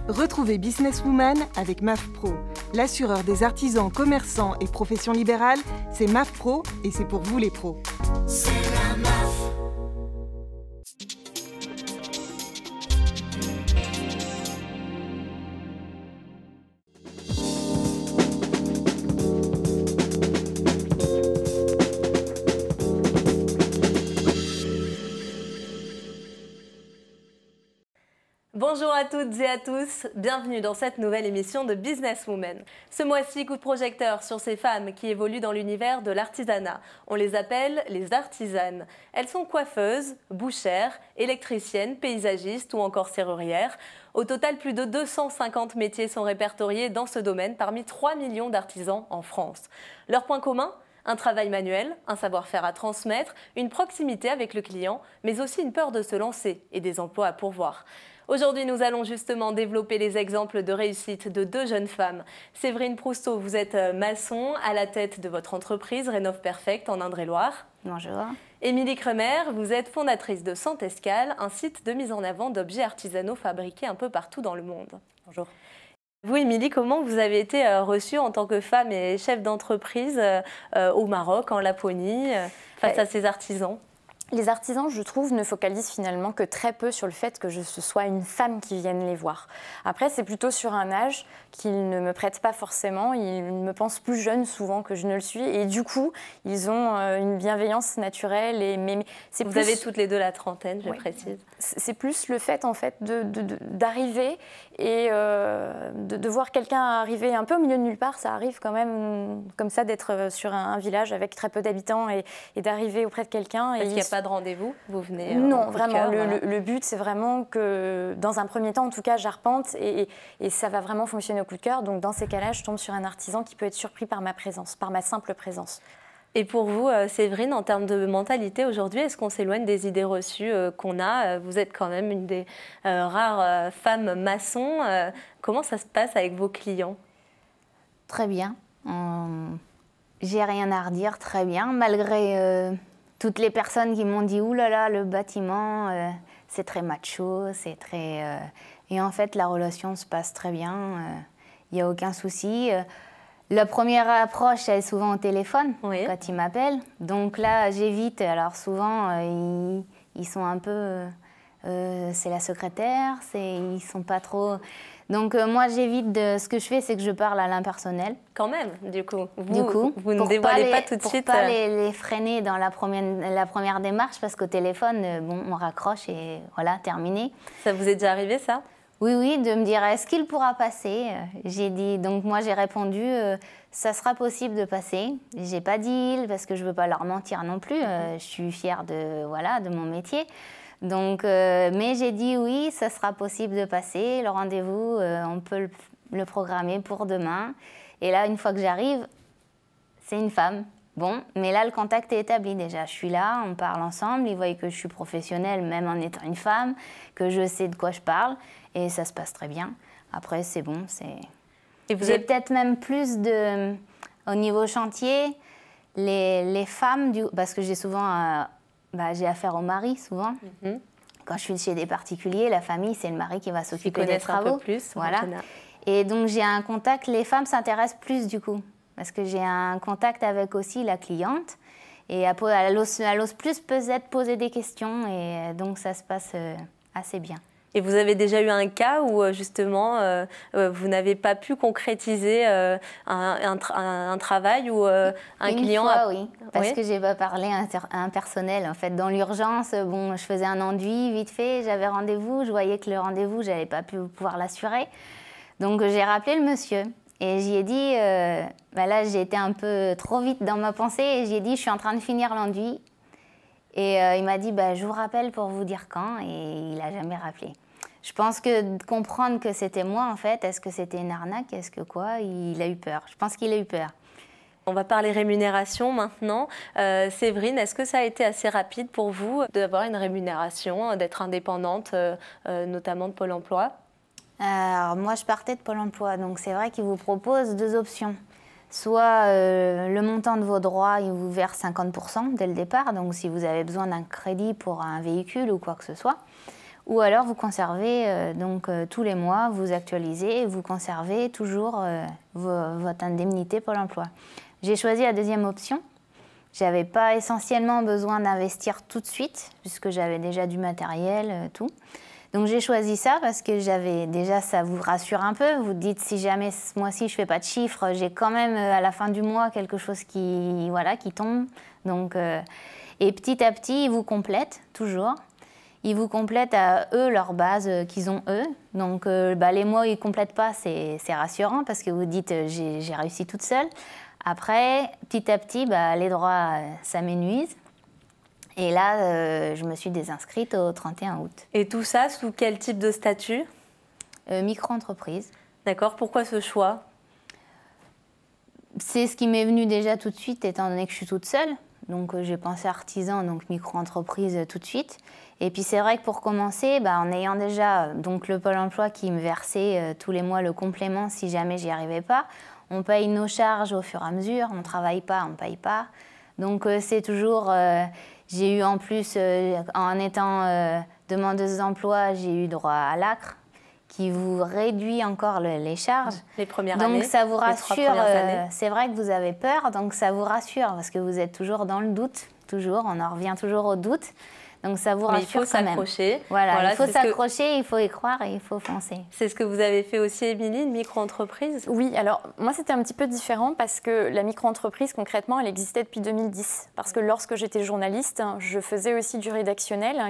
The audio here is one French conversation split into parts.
Retrouvez Businesswoman avec MAF Pro. L'assureur des artisans, commerçants et professions libérales, c'est MAF Pro et c'est pour vous les pros. C'est la MAF. Bonjour à toutes et à tous, bienvenue dans cette nouvelle émission de Businesswoman. Ce mois-ci, coup de projecteur sur ces femmes qui évoluent dans l'univers de l'artisanat. On les appelle les artisanes. Elles sont coiffeuses, bouchères, électriciennes, paysagistes ou encore serrurières. Au total, plus de 250 métiers sont répertoriés dans ce domaine parmi 3 millions d'artisans en France. Leur point commun ? Un travail manuel, un savoir-faire à transmettre, une proximité avec le client, mais aussi une peur de se lancer et des emplois à pourvoir. Aujourd'hui, nous allons justement développer les exemples de réussite de deux jeunes femmes. Séverine Prousteau, vous êtes maçon à la tête de votre entreprise Rénov Perfect en Indre-et-Loire. Bonjour. Émilie Kremer, vous êtes fondatrice de Santescale, un site de mise en avant d'objets artisanaux fabriqués un peu partout dans le monde. Bonjour. Vous, Émilie, comment vous avez été reçue en tant que femme et chef d'entreprise au Maroc, en Laponie, face à ces artisans ? Les artisans, je trouve, ne focalisent finalement que très peu sur le fait que ce soit une femme qui vienne les voir. Après, c'est plutôt sur un âge qu'ils ne me prêtent pas forcément. Ils me pensent plus jeune souvent que je ne le suis. Et du coup, ils ont une bienveillance naturelle. Vous avez toutes les deux la trentaine, je précise. C'est plus le fait, en fait, d'arriver et de voir quelqu'un arriver un peu au milieu de nulle part. Ça arrive quand même comme ça d'être sur un village avec très peu d'habitants et d'arriver auprès de quelqu'un. Parce qu'il n'y a pas de rendez-vous, vous venez non, vraiment, le but, c'est vraiment que, dans un premier temps, en tout cas, j'arpente et ça va vraiment fonctionner au coup de cœur. Donc, dans ces cas-là, je tombe sur un artisan qui peut être surpris par ma présence, par ma simple présence. Et pour vous, Séverine, en termes de mentalité aujourd'hui, est-ce qu'on s'éloigne des idées reçues qu'on a ? Vous êtes quand même une des rares femmes maçons. Comment ça se passe avec vos clients ? Très bien. J'ai rien à redire, très bien, malgré... toutes les personnes qui m'ont dit « Ouh là là, le bâtiment, c'est très macho, c'est très... Et en fait, la relation se passe très bien, il n'y a aucun souci. La première approche, elle est souvent au téléphone, quand ils m'appellent. Donc là, j'évite. Alors souvent, ils sont un peu... c'est la secrétaire, ils sont pas trop... Donc moi, j'évite ce que je fais, c'est que je parle à l'impersonnel. Quand même, du coup. Vous ne pour dévoilez pas tout de suite. Pour pas les freiner dans la première démarche, parce qu'au téléphone, bon, on raccroche et voilà, terminé. Ça vous est déjà arrivé, ça ? Oui, de me dire, est-ce qu'il pourra passer ? J'ai dit, donc moi j'ai répondu, ça sera possible de passer. J'ai pas dit il, parce que je veux pas leur mentir non plus. Je suis fière de mon métier. Donc, mais j'ai dit oui, ça sera possible de passer. Le rendez-vous, on peut le programmer pour demain. Et là, une fois que j'arrive, c'est une femme. Bon, mais là, le contact est établi déjà. Je suis là, on parle ensemble. Ils voient que je suis professionnelle, même en étant une femme, que je sais de quoi je parle. Et ça se passe très bien. Après, c'est bon. J'ai peut-être même plus de... Au niveau chantier, les femmes, parce que j'ai souvent... j'ai affaire au mari, souvent. Quand je suis chez des particuliers, la famille, c'est le mari qui va s'occuper des travaux. Un peu plus, voilà. Et donc, j'ai un contact... Les femmes s'intéressent plus, du coup. Parce que j'ai un contact avec aussi la cliente. Et elle ose plus peut-être poser des questions. Et donc, ça se passe assez bien. Et vous avez déjà eu un cas où, justement, vous n'avez pas pu concrétiser un travail ou un client... Une fois, oui. Parce que je n'ai pas parlé à un personnel. En fait, dans l'urgence, bon, je faisais un enduit vite fait. J'avais rendez-vous. Je voyais que le rendez-vous, je n'allais pas pouvoir l'assurer. Donc, j'ai rappelé le monsieur. Et j'y ai dit... là, j'ai été un peu trop vite dans ma pensée. Et j'ai dit, je suis en train de finir l'enduit. Et il m'a dit, je vous rappelle pour vous dire quand. Et il n'a jamais rappelé. Je pense que de comprendre que c'était moi, en fait, est-ce que c'était une arnaque, est-ce que quoi, il a eu peur. Je pense qu'il a eu peur. On va parler rémunération maintenant. Séverine, est-ce que ça a été assez rapide pour vous d'avoir une rémunération, d'être indépendante, notamment de Pôle emploi ? Alors, moi, je partais de Pôle emploi, donc c'est vrai qu'il vous propose deux options. Soit le montant de vos droits, il vous verse 50% dès le départ, donc si vous avez besoin d'un crédit pour un véhicule ou quoi que ce soit. Ou alors vous conservez, tous les mois, vous actualisez et vous conservez toujours votre indemnité Pôle emploi. J'ai choisi la deuxième option. Je n'avais pas essentiellement besoin d'investir tout de suite, puisque j'avais déjà du matériel, tout. Donc j'ai choisi ça parce que déjà, ça vous rassure un peu. Vous dites, si jamais ce mois-ci je ne fais pas de chiffres, j'ai quand même à la fin du mois quelque chose qui tombe. Donc, et petit à petit, ils vous complètent toujours. Ils vous complètent à eux leur base qu'ils ont eux. Donc les mois où ils ne complètent pas, c'est rassurant parce que vous dites j'ai réussi toute seule. Après, petit à petit, les droits s'amenuisent. Et là, je me suis désinscrite au 31 août. Et tout ça sous quel type de statut? Micro-entreprise. D'accord, pourquoi ce choix? C'est ce qui m'est venu déjà tout de suite, étant donné que je suis toute seule. Donc j'ai pensé artisan, donc micro-entreprise tout de suite. Et puis c'est vrai que pour commencer, en ayant déjà le Pôle emploi qui me versait tous les mois le complément si jamais j'y arrivais pas, on paye nos charges au fur et à mesure, on ne travaille pas, on ne paye pas. Donc c'est toujours... j'ai eu en plus, en étant demandeuse d'emploi, j'ai eu droit à l'ACRE qui vous réduit encore les charges. Les premières années. Donc ça vous rassure. Années. C'est vrai que vous avez peur, donc ça vous rassure parce que vous êtes toujours dans le doute. Toujours, on en revient toujours au doute. Donc ça vous rassure quand même. Il faut s'accrocher. Voilà, il faut s'accrocher, il faut y croire et il faut foncer. C'est ce que vous avez fait aussi, Émilie, une micro-entreprise? Oui, alors moi c'était un petit peu différent parce que la micro-entreprise concrètement elle existait depuis 2010. Parce que lorsque j'étais journaliste, je faisais aussi du rédactionnel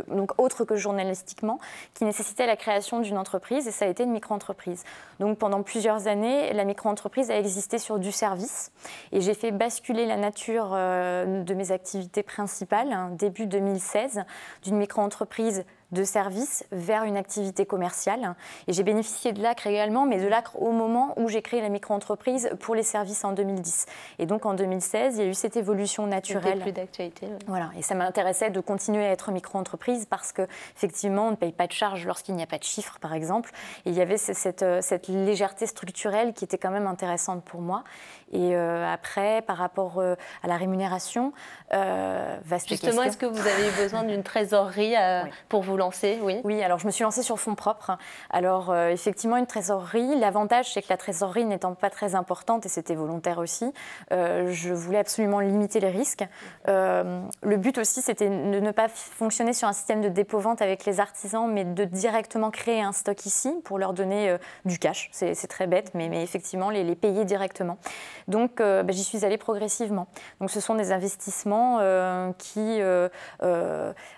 donc autre que journalistiquement, qui nécessitait la création d'une entreprise et ça a été une micro-entreprise. Donc pendant plusieurs années, la micro-entreprise a existé sur du service et j'ai fait basculer la nature de mes activités principales début 2016 d'une micro-entreprise de service vers une activité commerciale. Et j'ai bénéficié de l'ACRE également, mais de l'ACRE au moment où j'ai créé la micro-entreprise pour les services en 2010. Et donc en 2016, il y a eu cette évolution naturelle. Plus d'actualité. Ouais. Voilà, et ça m'intéressait de continuer à être micro-entreprise parce qu'effectivement, on ne paye pas de charges lorsqu'il n'y a pas de chiffres, par exemple. Et il y avait cette légèreté structurelle qui était quand même intéressante pour moi. Et après, par rapport à la rémunération, vaste question. Justement, est-ce que vous avez eu besoin d'une trésorerie pour vous lancer? Oui, alors je me suis lancée sur fonds propres. Alors effectivement, une trésorerie, l'avantage c'est que la trésorerie n'étant pas très importante, et c'était volontaire aussi, je voulais absolument limiter les risques. Le but aussi, c'était de ne pas fonctionner sur un système de dépôt-vente avec les artisans, mais de directement créer un stock ici pour leur donner du cash. C'est très bête, mais effectivement, les payer directement. Donc j'y suis allée progressivement. Donc ce sont des investissements qui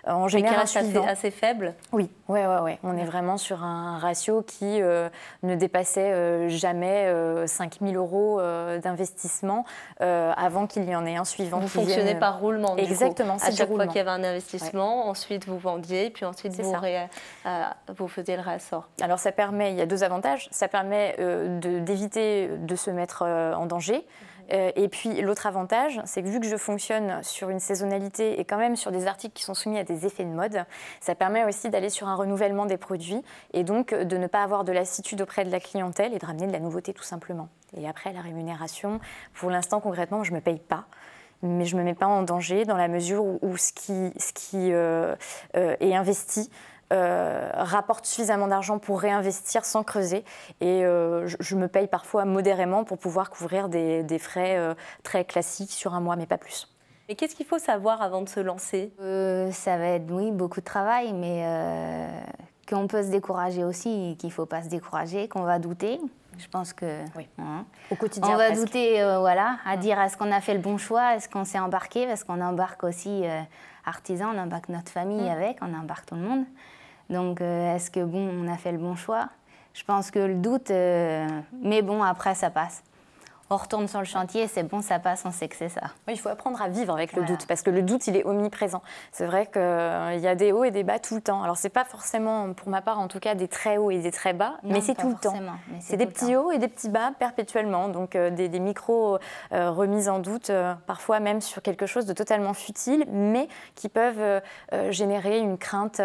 en général assez faibles. Oui. On est vraiment sur un ratio qui ne dépassait jamais 5 000 € d'investissement avant qu'il y en ait un suivant. Vous fonctionnez par roulement. Exactement, c'est à chaque fois qu'il y avait un investissement, ensuite vous vendiez, puis ensuite vous faisiez le réassort. Alors ça permet, il y a deux avantages, ça permet d'éviter de se mettre en danger. Et puis l'autre avantage, c'est que vu que je fonctionne sur une saisonnalité et quand même sur des articles qui sont soumis à des effets de mode, ça permet aussi d'aller sur un renouvellement des produits et donc de ne pas avoir de lassitude auprès de la clientèle et de ramener de la nouveauté tout simplement. Et après la rémunération, pour l'instant concrètement, je ne me paye pas. Mais je ne me mets pas en danger dans la mesure où ce qui est investi rapporte suffisamment d'argent pour réinvestir sans creuser et je me paye parfois modérément pour pouvoir couvrir des frais très classiques sur un mois, mais pas plus. Et qu'est-ce qu'il faut savoir avant de se lancer? Ça va être, oui, beaucoup de travail, mais qu'on peut se décourager aussi, qu'il ne faut pas se décourager, qu'on va douter. Je pense que oui. Au quotidien, on va douter, à dire est-ce qu'on a fait le bon choix, est-ce qu'on s'est embarqué, parce qu'on embarque aussi artisans, on embarque notre famille avec, on embarque tout le monde. Donc est-ce que on a fait le bon choix? Je pense que le doute, mais bon, après ça passe. On retourne sur le chantier, c'est bon, ça passe, on sait que c'est ça. Oui, il faut apprendre à vivre avec le doute, parce que le doute, il est omniprésent. C'est vrai qu'il y a des hauts et des bas tout le temps. Alors, ce n'est pas forcément, pour ma part en tout cas, des très hauts et des très bas, mais c'est tout le temps. C'est des petits hauts et des petits bas perpétuellement, donc des micros remises en doute, parfois même sur quelque chose de totalement futile, mais qui peuvent générer une crainte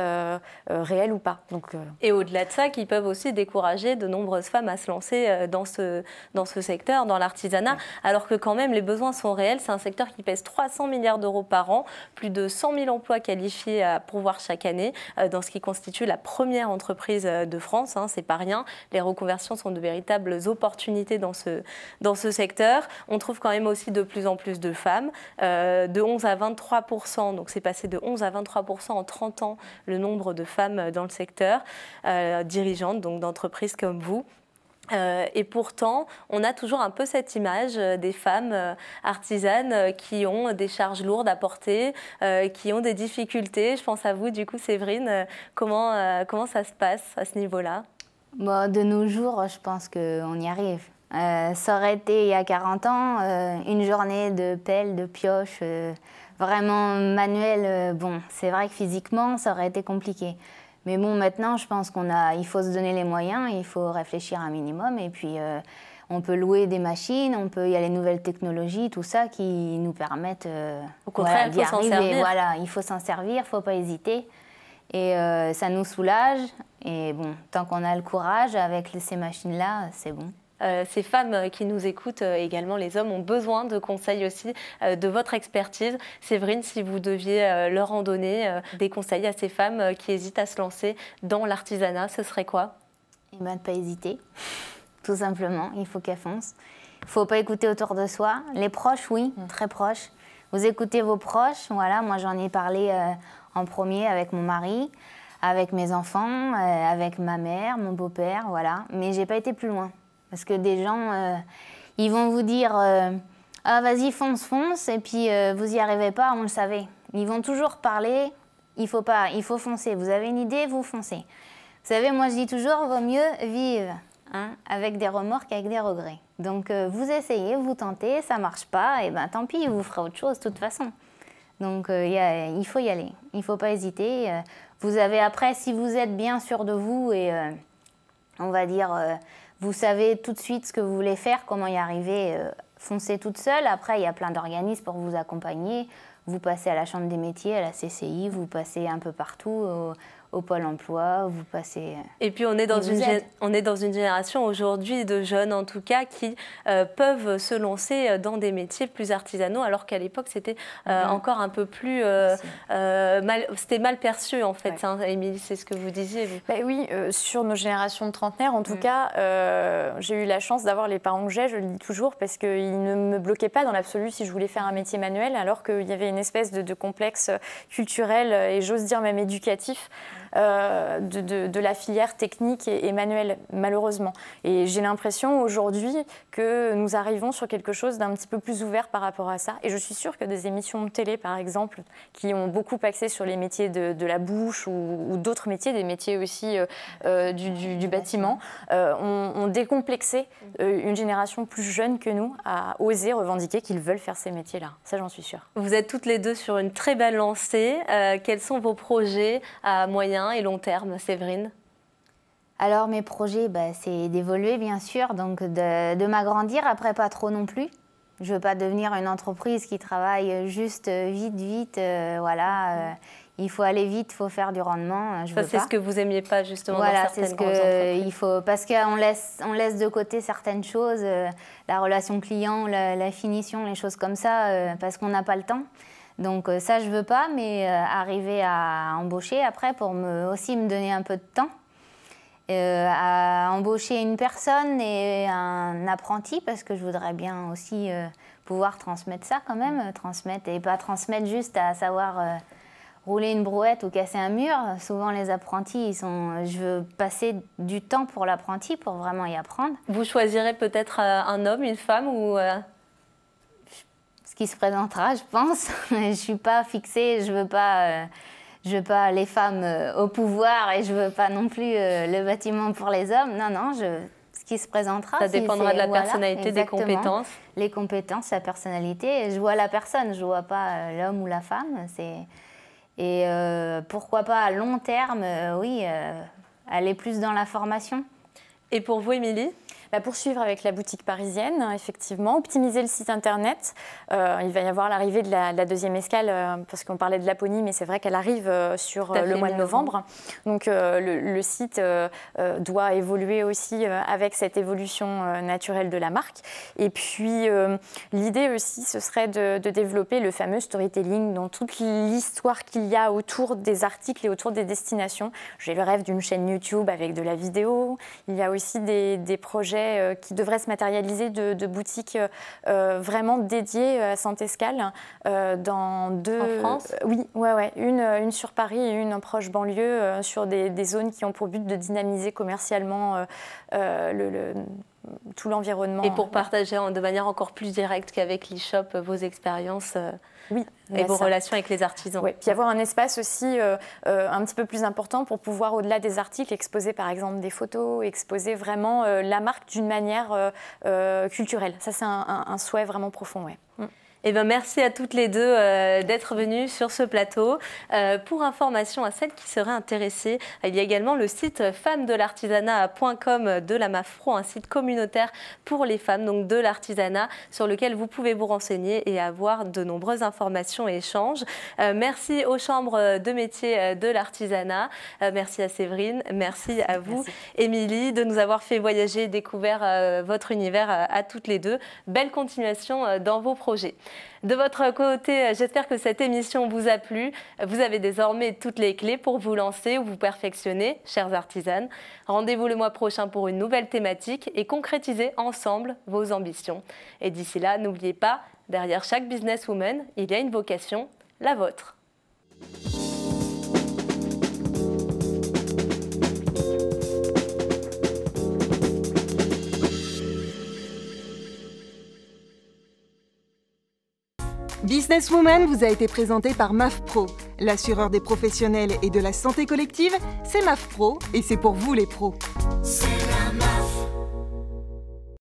réelle ou pas. Donc, et au-delà de ça, qui peuvent aussi décourager de nombreuses femmes à se lancer dans ce secteur, dans l'artisanat. l'artisanat, alors que quand même les besoins sont réels. C'est un secteur qui pèse 300 milliards d'euros par an, plus de 100 000 emplois qualifiés à pourvoir chaque année, dans ce qui constitue la première entreprise de France. C'est pas rien. Les reconversions sont de véritables opportunités dans ce secteur. On trouve quand même aussi de plus en plus de femmes, de 11 à 23%, donc c'est passé de 11 à 23% en 30 ans le nombre de femmes dans le secteur, dirigeantes donc d'entreprises comme vous. Et pourtant, on a toujours un peu cette image des femmes artisanes qui ont des charges lourdes à porter, qui ont des difficultés. Je pense à vous, du coup, Séverine, comment ça se passe à ce niveau-là? Bon, de nos jours, je pense qu'on y arrive. Ça aurait été il y a 40 ans, une journée de pelle, de pioche, vraiment manuelle. Bon, c'est vrai que physiquement, ça aurait été compliqué. Mais bon, maintenant, je pense il faut se donner les moyens, il faut réfléchir un minimum. Et puis, on peut louer des machines, il y a les nouvelles technologies, tout ça qui nous permettent au contraire, d'y arriver. Voilà, il faut s'en servir, il ne faut pas hésiter. Et ça nous soulage. Et bon, tant qu'on a le courage avec ces machines-là, c'est bon. Ces femmes qui nous écoutent, également les hommes, ont besoin de conseils aussi, de votre expertise. Séverine, si vous deviez leur en donner des conseils à ces femmes qui hésitent à se lancer dans l'artisanat, ce serait quoi? Eh bien, de ne pas hésiter, tout simplement. Il faut qu'elles foncent. Il ne faut pas écouter autour de soi. Les proches, oui, très proches. Vous écoutez vos proches. Voilà, moi, j'en ai parlé en premier avec mon mari, avec mes enfants, avec ma mère, mon beau-père, voilà. Mais je n'ai pas été plus loin. Parce que des gens, ils vont vous dire « Ah, vas-y, fonce, fonce », et puis vous n'y arrivez pas, on le savait. Ils vont toujours parler, il faut foncer. Vous avez une idée, vous foncez. Vous savez, moi je dis toujours, vaut mieux vivre avec des remords qu'avec des regrets. Donc vous essayez, vous tentez, ça ne marche pas, et ben tant pis, vous ferez autre chose de toute façon. Donc il faut y aller, il ne faut pas hésiter. Vous avez après, si vous êtes bien sûr de vous et on va dire... vous savez tout de suite ce que vous voulez faire, comment y arriver, foncez toute seule. Après, il y a plein d'organismes pour vous accompagner. Vous passez à la Chambre des métiers, à la CCI, vous passez un peu partout, au Pôle emploi, vous passez... Et puis on est dans une génération aujourd'hui de jeunes en tout cas qui peuvent se lancer dans des métiers plus artisanaux alors qu'à l'époque c'était encore un peu plus... c'était mal perçu en fait, Émilie, c'est ce que vous disiez. Vous. Bah oui, sur nos générations de trentenaires en tout cas, j'ai eu la chance d'avoir les parents que j'ai, je le dis toujours, parce qu'ils ne me bloquaient pas dans l'absolu si je voulais faire un métier manuel alors qu'il y avait une espèce de complexe culturel et j'ose dire même éducatif de la filière technique et manuelle, malheureusement. Et j'ai l'impression aujourd'hui que nous arrivons sur quelque chose d'un petit peu plus ouvert par rapport à ça. Et je suis sûre que des émissions de télé, par exemple, qui ont beaucoup axé sur les métiers de la bouche ou d'autres métiers, des métiers aussi du bâtiment, ont décomplexé une génération plus jeune que nous à oser revendiquer qu'ils veulent faire ces métiers-là. Ça, j'en suis sûre. Vous êtes toutes les deux sur une très belle lancée. Quels sont vos projets à moyen et long terme, Séverine? Alors mes projets, c'est d'évoluer bien sûr, donc de m'agrandir, après pas trop non plus. Je ne veux pas devenir une entreprise qui travaille juste vite, voilà. Il faut aller vite, il faut faire du rendement. Ça, c'est ce que vous n'aimiez pas justement dans certaines grandes entreprises. Il faut, parce qu'on laisse de côté certaines choses, la relation client, la finition, les choses comme ça, parce qu'on n'a pas le temps. Donc ça, je ne veux pas, mais arriver à embaucher après pour aussi me donner un peu de temps. À embaucher une personne et un apprenti, parce que je voudrais bien aussi pouvoir transmettre ça quand même, transmettre et pas transmettre juste à savoir rouler une brouette ou casser un mur. Souvent les apprentis, je veux passer du temps pour l'apprenti pour vraiment y apprendre. Vous choisirez peut-être un homme, une femme ou ce qui se présentera, je pense. Je ne suis pas fixée, je veux pas les femmes au pouvoir et je veux pas non plus le bâtiment pour les hommes. Non, ce qui se présentera. Ça dépendra de la personnalité, des compétences. Les compétences, la personnalité. Je vois la personne, je vois pas l'homme ou la femme. Et pourquoi pas à long terme, oui, aller plus dans la formation. Et pour vous, Émilie ? Poursuivre avec la boutique parisienne, effectivement, optimiser le site internet. Il va y avoir l'arrivée de la deuxième escale, parce qu'on parlait de Laponie, mais c'est vrai qu'elle arrive sur le mois de novembre. Donc le site doit évoluer aussi avec cette évolution naturelle de la marque. Et puis l'idée aussi, ce serait de développer le fameux storytelling dans toute l'histoire qu'il y a autour des articles et autour des destinations. J'ai le rêve d'une chaîne YouTube avec de la vidéo. Il y a aussi des projets qui devraient se matérialiser de boutiques vraiment dédiées à Saint-Escale dans deux... En France ? Oui, une sur Paris et une en proche banlieue sur des zones qui ont pour but de dynamiser commercialement tout l'environnement. Et pour partager de manière encore plus directe qu'avec l'e-shop vos expériences et vos relations avec les artisans. Oui, puis avoir un espace aussi un petit peu plus important pour pouvoir, au-delà des articles, exposer par exemple des photos, exposer vraiment la marque d'une manière culturelle. Ça, c'est un souhait vraiment profond. Ouais. Eh bien, merci à toutes les deux d'être venues sur ce plateau. Pour information à celles qui seraient intéressées, il y a également le site femmesdelartisanat.com de la MAF Pro, un site communautaire pour les femmes donc de l'artisanat, sur lequel vous pouvez vous renseigner et avoir de nombreuses informations et échanges. Merci aux chambres de métiers de l'artisanat. Merci à Séverine. Merci à vous, Émilie, de nous avoir fait voyager et découvert votre univers à toutes les deux. Belle continuation dans vos projets. De votre côté, j'espère que cette émission vous a plu. Vous avez désormais toutes les clés pour vous lancer ou vous perfectionner, chères artisanes. Rendez-vous le mois prochain pour une nouvelle thématique et concrétiser ensemble vos ambitions. Et d'ici là, n'oubliez pas, derrière chaque businesswoman, il y a une vocation, la vôtre. Businesswoman vous a été présenté par MAF Pro. L'assureur des professionnels et de la santé collective, c'est MAF Pro et c'est pour vous les pros. C'est